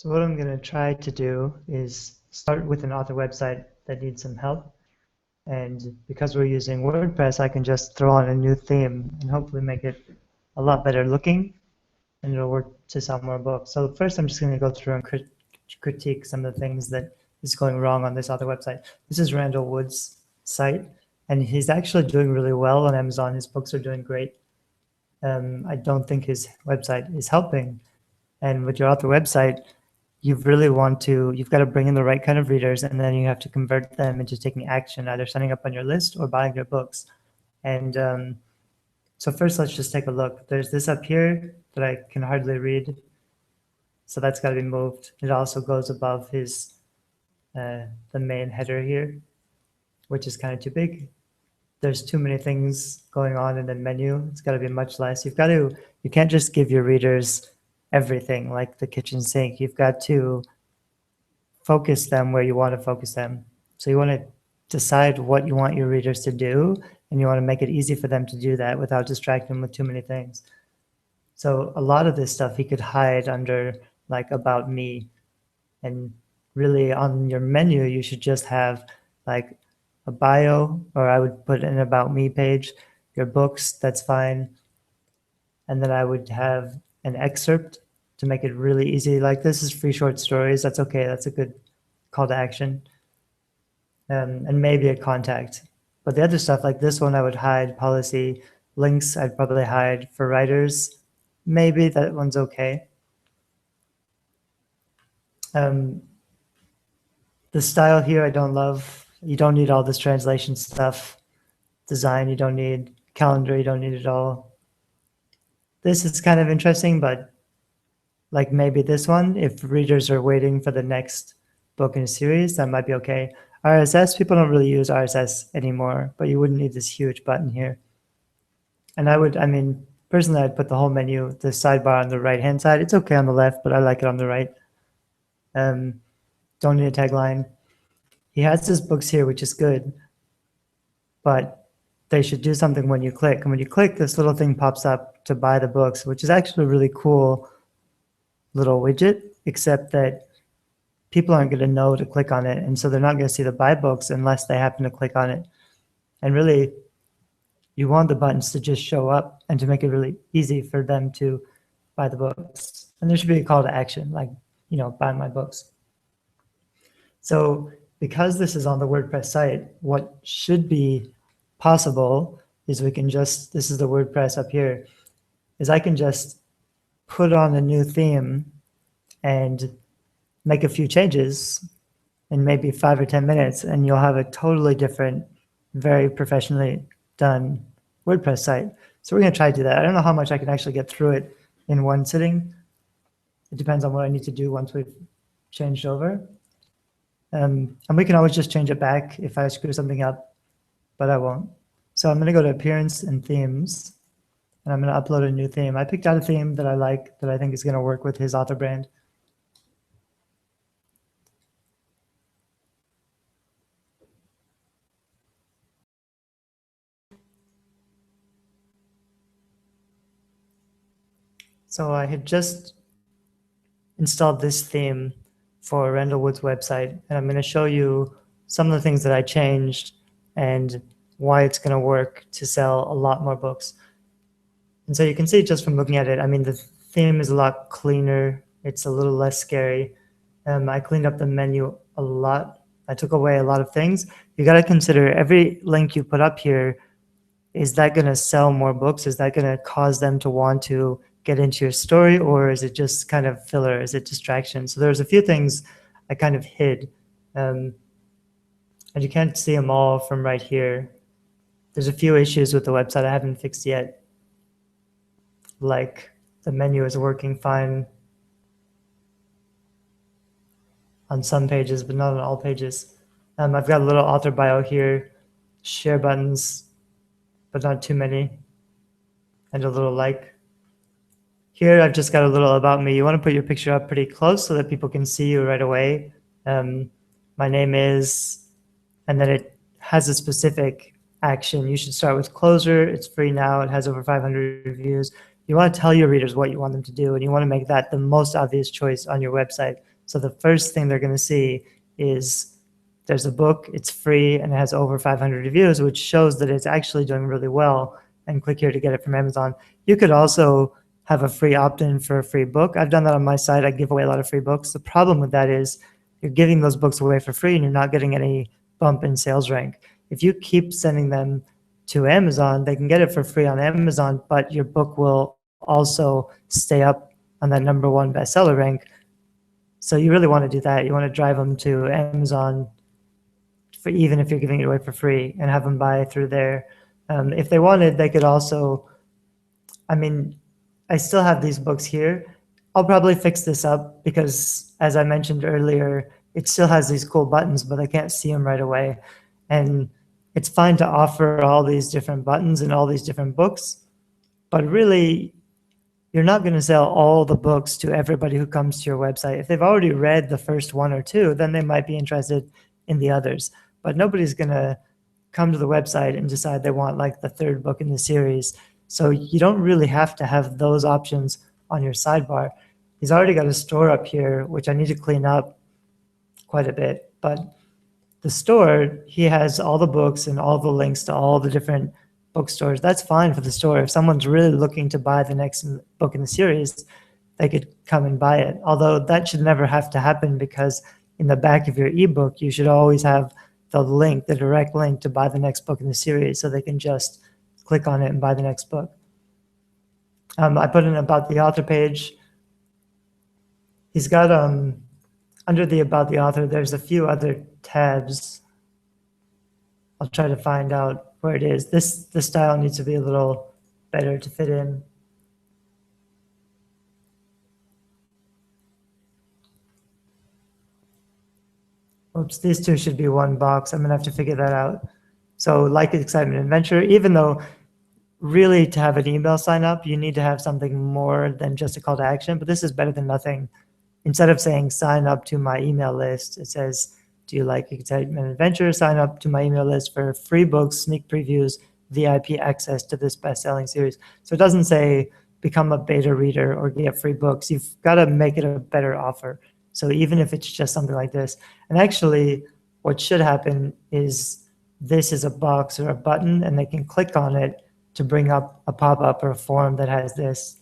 So what I'm going to try to do is start with an author website that needs some help. And because we're using WordPress, I can just throw on a new theme and hopefully make it a lot better looking, and it'll work to sell more books. So first, I'm just going to go through and critique some of the things that is going wrong on this author website. This is Randall Wood's site, and he's actually doing really well on Amazon. His books are doing great. I don't think his website is helping. And with your author website, you've got to bring in the right kind of readers, and then you have to convert them into taking action, either signing up on your list or buying your books. And so first, let's just take a look. There's this up here that I can hardly read, so that's got to be moved. It also goes above his the main header here, which is kind of too big. There's too many things going on in the menu. It's got to be much less. You can't just give your readers everything like the kitchen sink. You've got to focus them where you want to focus them. So you want to decide what you want your readers to do, and you want to make it easy for them to do that without distracting them with too many things. So a lot of this stuff he could hide under like about me, and really on your menu you should just have like a bio, or I would put an about me page, your books, that's fine. And then I would have an excerpt to make it really easy. Like, this is free short stories. That's okay. That's a good call to action. And maybe a contact. But the other stuff, like this one, I would hide. Policy, links, I'd probably hide. For writers, maybe that one's okay. The style here, I don't love. You don't need all this translation stuff. Design, you don't need. Calendar, you don't need it all. This is kind of interesting, but like maybe this one, if readers are waiting for the next book in a series, that might be okay. RSS, people don't really use RSS anymore, but you wouldn't need this huge button here. And personally, I'd put the whole menu, the sidebar on the right-hand side. It's okay on the left, but I like it on the right. Don't need a tagline. He has his books here, which is good, but they should do something when you click. And when you click, this little thing pops up to buy the books, which is actually a really cool little widget, except that people aren't going to know to click on it. And so they're not going to see the buy books unless they happen to click on it. And really, you want the buttons to just show up and to make it really easy for them to buy the books. And there should be a call to action, like, buy my books. So because this is on the WordPress site, what should be possible is this is the WordPress up here, is I can just put on a new theme and make a few changes in maybe 5 or 10 minutes, and you'll have a totally different, very professionally done WordPress site. So we're going to try to do that. I don't know how much I can actually get through it in one sitting. It depends on what I need to do once we've changed over. And we can always just change it back if I screw something up, but I won't. So I'm going to go to Appearance and Themes, and I'm going to upload a new theme. I picked out a theme that I like, that I think is going to work with his author brand. So I had just installed this theme for Randall Wood's website, and I'm going to show you some of the things that I changed and why it's going to work to sell a lot more books. And so you can see just from looking at it, the theme is a lot cleaner. It's a little less scary. I cleaned up the menu a lot. I took away a lot of things. You got to consider every link you put up here, is that going to sell more books? Is that going to cause them to want to get into your story, or is it just kind of filler? Is it distraction? So there's a few things I kind of hid, and you can't see them all from right here. There's a few issues with the website I haven't fixed yet. Like, the menu is working fine on some pages, but not on all pages. I've got a little author bio here, share buttons, but not too many, and a little like. Here, I've just got a little about me. You want to put your picture up pretty close so that people can see you right away. My name is, and then it has a specific action. You should start with closer. It's free now. It has over 500 reviews. You want to tell your readers what you want them to do, and you want to make that the most obvious choice on your website. So the first thing they're going to see is there's a book, it's free, and it has over 500 reviews, which shows that it's actually doing really well, and click here to get it from Amazon. You could also have a free opt-in for a free book. I've done that on my site. I give away a lot of free books. The problem with that is you're giving those books away for free and you're not getting any bump in sales rank. If you keep sending them to Amazon, they can get it for free on Amazon, but your book will also stay up on that #1 bestseller rank. So you really want to do that. You want to drive them to Amazon, for even if you're giving it away for free, and have them buy through there. If they wanted, they could also, I mean, I still have these books here. I'll probably fix this up because, as I mentioned earlier, it still has these cool buttons, but I can't see them right away. And it's fine to offer all these different buttons and all these different books, but really, you're not going to sell all the books to everybody who comes to your website. If they've already read the first one or two, then they might be interested in the others. But nobody's going to come to the website and decide they want like the third book in the series. So you don't really have to have those options on your sidebar. He's already got a store up here, which I need to clean up quite a bit. But the store, he has all the books and all the links to all the different bookstores. That's fine for the store. If someone's really looking to buy the next book in the series, they could come and buy it. Although that should never have to happen, because in the back of your ebook, you should always have the link, the direct link to buy the next book in the series, so they can just click on it and buy the next book. I put in about the author page. He's got under the about the author, there's a few other tabs. I'll try to find out where it is. This style needs to be a little better to fit in. Oops, these two should be one box. I'm gonna have to figure that out. So like, excitement, adventure, even though really to have an email sign up, you need to have something more than just a call to action, but this is better than nothing. Instead of saying sign up to my email list, it says, do you like excitement and adventure? Sign up to my email list for free books, sneak previews, VIP access to this best-selling series. So it doesn't say become a beta reader or get free books. You've got to make it a better offer. So even if it's just something like this, and actually what should happen is this is a box or a button, and they can click on it to bring up a pop-up or a form that has this.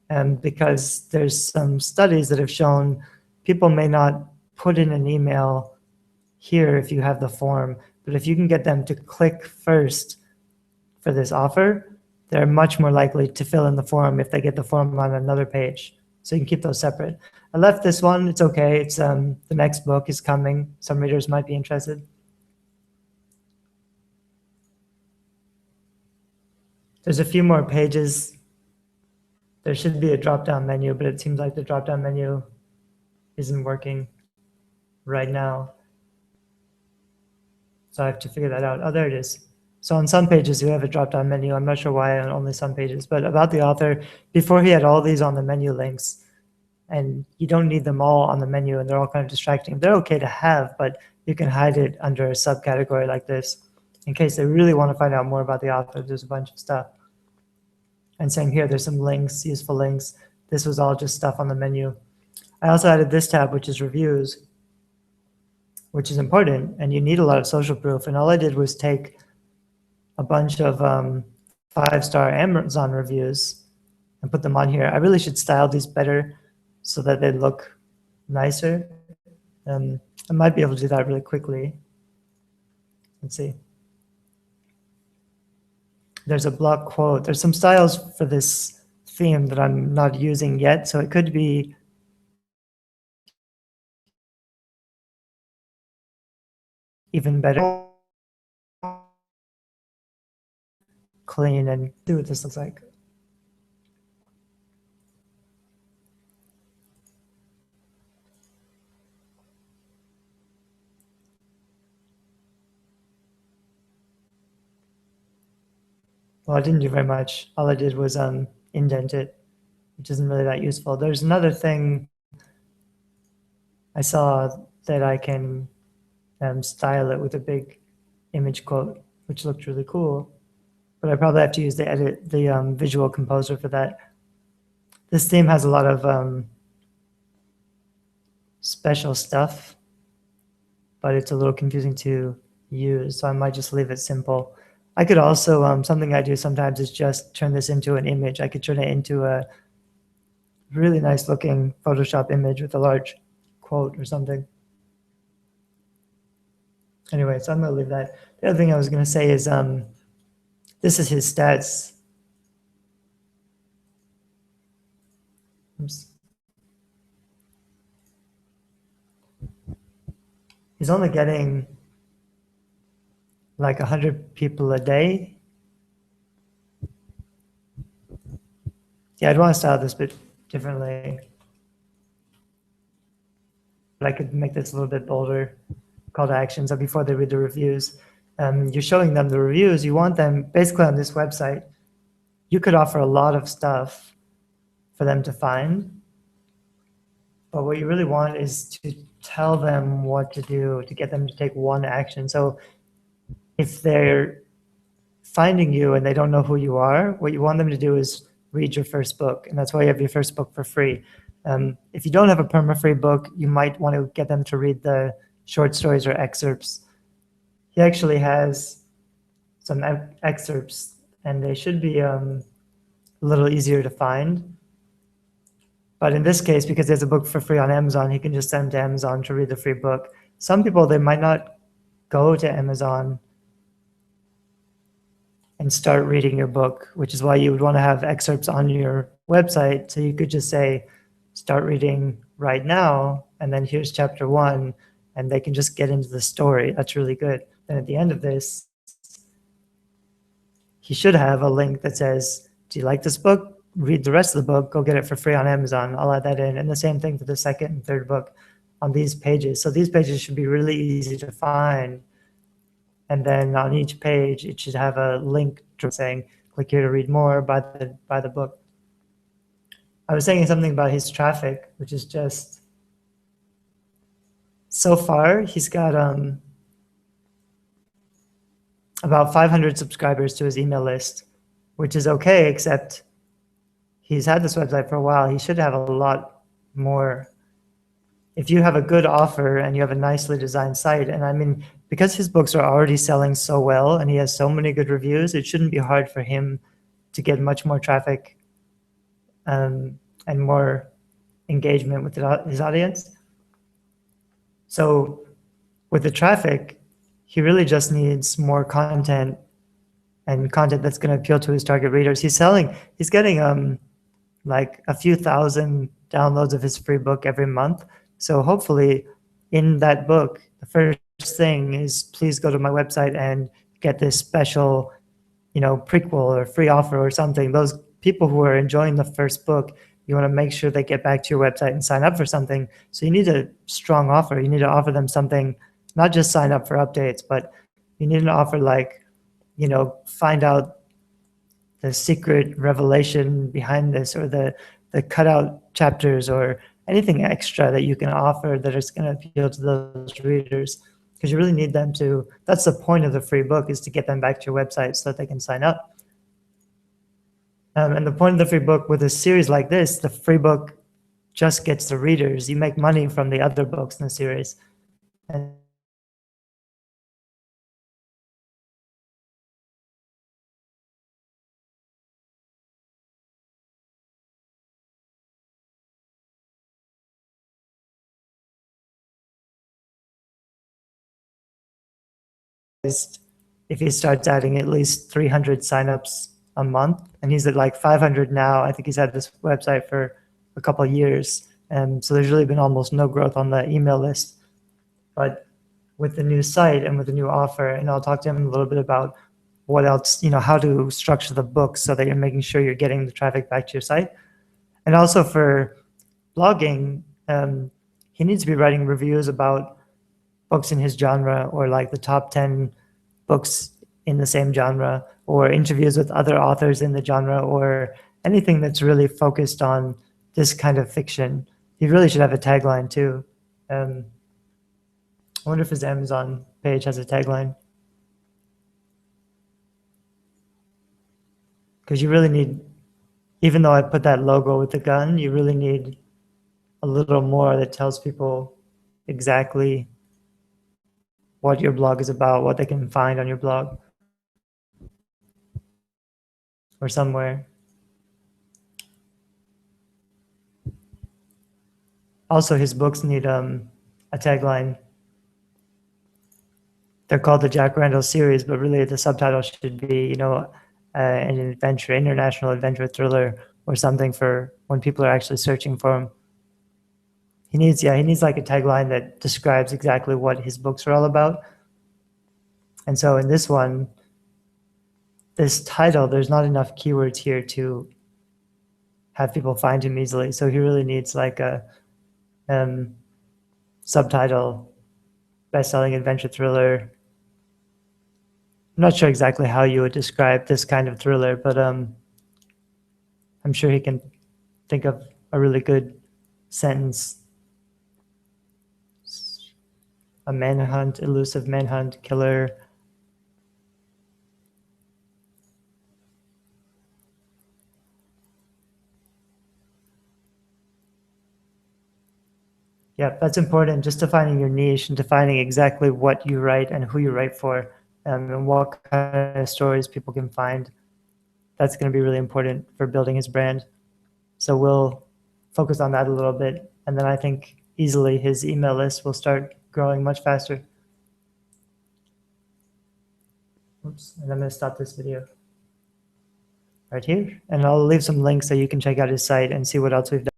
And because there's some studies that have shown people may not put in an email here if you have the form, but if you can get them to click first for this offer, they're much more likely to fill in the form if they get the form on another page. So you can keep those separate. I left this one, it's okay. It's the next book is coming. Some readers might be interested. There's a few more pages. There should be a drop-down menu, but it seems like the drop-down menu isn't working right now. So I have to figure that out. Oh, there it is. So on some pages, you have a drop-down menu. I'm not sure why on only some pages, but about the author, before he had all these on the menu links, and you don't need them all on the menu, and they're all kind of distracting. They're okay to have, but you can hide it under a subcategory like this in case they really want to find out more about the author. There's a bunch of stuff. And same here, there's some links, useful links. This was all just stuff on the menu. I also added this tab, which is reviews, which is important, and you need a lot of social proof. And all I did was take a bunch of 5-star Amazon reviews and put them on here. I really should style these better so that they look nicer. I might be able to do that really quickly. Let's see. There's a block quote. There's some styles for this theme that I'm not using yet, so it could be even better. Clean and see what this looks like. Well, I didn't do very much. All I did was indent it, which isn't really that useful. There's another thing I saw that I can style it with a big image quote, which looked really cool. But I probably have to use the visual composer for that. This theme has a lot of special stuff, but it's a little confusing to use, so I might just leave it simple. I could also, something I do sometimes is just turn this into an image. I could turn it into a really nice looking Photoshop image with a large quote or something. Anyway, so I'm going to leave that. The other thing I was going to say is this is his stats. Oops. He's only getting like 100 people a day. Yeah, I'd want to style this a bit differently. But I could make this a little bit bolder. Call to action. So before they read the reviews, you're showing them the reviews. You want them basically on this website. You could offer a lot of stuff for them to find, but what you really want is to tell them what to do, to get them to take one action. So if they're finding you and they don't know who you are, what you want them to do is read your first book, and that's why you have your first book for free. If you don't have a perma-free book, you might want to get them to read the short stories or excerpts. He actually has some excerpts, and they should be a little easier to find. But in this case, because there's a book for free on Amazon, he can just send to Amazon to read the free book. Some people, they might not go to Amazon and start reading your book, which is why you would want to have excerpts on your website. So you could just say, start reading right now, and then here's chapter 1, and they can just get into the story. That's really good. Then at the end of this, he should have a link that says, do you like this book? Read the rest of the book, go get it for free on Amazon. I'll add that in. And the same thing for the second and third book on these pages. So these pages should be really easy to find. And then on each page, it should have a link saying, click here to read more, buy the book. I was saying something about his traffic, which is just, so far, he's got about 500 subscribers to his email list, which is okay, except he's had this website for a while. He should have a lot more. If you have a good offer and you have a nicely designed site, and I mean, because his books are already selling so well and he has so many good reviews, it shouldn't be hard for him to get much more traffic and more engagement with his audience. So with the traffic, he really just needs more content, and content that's going to appeal to his target readers. He's getting like a few thousand downloads of his free book every month. So hopefully in that book, the first thing is, please go to my website and get this special, prequel or free offer or something. Those people who are enjoying the first book, you want to make sure they get back to your website and sign up for something. So you need a strong offer. You need to offer them something, not just sign up for updates, but you need an offer like, find out the secret revelation behind this, or the cutout chapters, or anything extra that you can offer that is going to appeal to those readers, because you really need them to. That's the point of the free book, is to get them back to your website so that they can sign up. And the point of the free book with a series like this, the free book just gets the readers. You make money from the other books in the series. And if he starts adding at least 300 signups a month, and he's at like 500 now. I think he's had this website for a couple of years, and so there's really been almost no growth on the email list. But with the new site and with the new offer, and I'll talk to him a little bit about what else, how to structure the book so that you're making sure you're getting the traffic back to your site. And also for blogging, he needs to be writing reviews about books in his genre, or like the top 10 books in the same genre, or interviews with other authors in the genre, or anything that's really focused on this kind of fiction. He really should have a tagline too. I wonder if his Amazon page has a tagline. Because you really need, even though I put that logo with the gun, you really need a little more that tells people exactly what your blog is about, what they can find on your blog or somewhere. Also, his books need a tagline. They're called the Jack Randall series, but really the subtitle should be, an adventure, international adventure thriller, or something for when people are actually searching for him. He needs like a tagline that describes exactly what his books are all about. And so in this one, this title, there's not enough keywords here to have people find him easily. So he really needs like a subtitle, best-selling adventure thriller. I'm not sure exactly how you would describe this kind of thriller, but I'm sure he can think of a really good sentence. A manhunt, elusive manhunt, killer. Yeah, that's important. Just defining your niche and defining exactly what you write and who you write for, and what kind of stories people can find. That's going to be really important for building his brand. So we'll focus on that a little bit. And then I think easily his email list will start growing much faster. Oops, and I'm going to stop this video right here. And I'll leave some links so you can check out his site and see what else we've done.